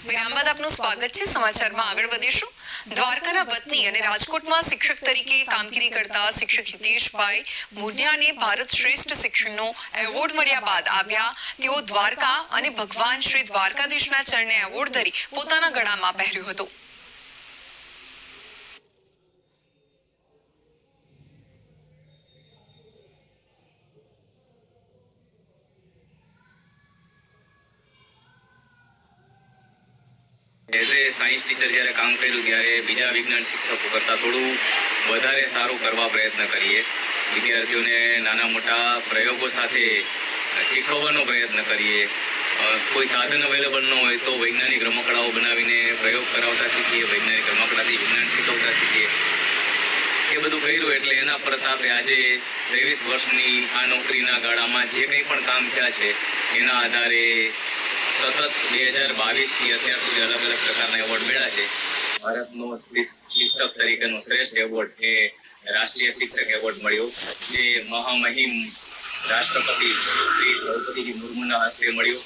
વિરામ બાદ આપનું સ્વાગત છે। સમાચારમાં આગળ વધીશું। દ્વારકાના વતની અને રાજકોટમાં શિક્ષક તરીકે કામગીરી કરતા શિક્ષક હિતેશભાઈ મુંડિયાને ભારત શ્રેષ્ઠ શિક્ષકનો એવોર્ડ મળ્યા બાદ આવ્યા તેઓ દ્વારકા અને ભગવાન શ્રી દ્વારકાધીશના ચરણે એવોર્ડ ધરી પોતાના ગળામાં પહેર્યો હતો। એઝ એ સાયન્સ ટીચર જ્યારે કામ કર્યું ત્યારે બીજા વિજ્ઞાન શિક્ષકો કરતાં થોડું વધારે સારું કરવા પ્રયત્ન કરીએ। વિદ્યાર્થીઓને નાના મોટા પ્રયોગો સાથે શીખવવાનો પ્રયત્ન કરીએ। કોઈ સાધન અવેલેબલ ન હોય તો વૈજ્ઞાનિક રમકડાઓ બનાવીને પ્રયોગ કરાવતા શીખીએ, વૈજ્ઞાનિક રમકડાથી વિજ્ઞાન શીખવતા શીખીએ। એ બધું કર્યું એટલે એના પ્રતાપે આજે 23 વર્ષની આ નોકરીના ગાળામાં જે કંઈ પણ કામ થયા છે એના આધારે સતત 2022થી અત્યાર સુધી અલગ અલગ પ્રકારના એવોર્ડ મળ્યા છે। ભારતનો શિક્ષક તરીકેનો શ્રેષ્ઠ એવોર્ડ એ રાષ્ટ્રીય શિક્ષક એવોર્ડ મળ્યો, જે મહામહિમ રાષ્ટ્રપતિ શ્રી દ્રૌપદી મુર્મુના હસ્તે મળ્યો।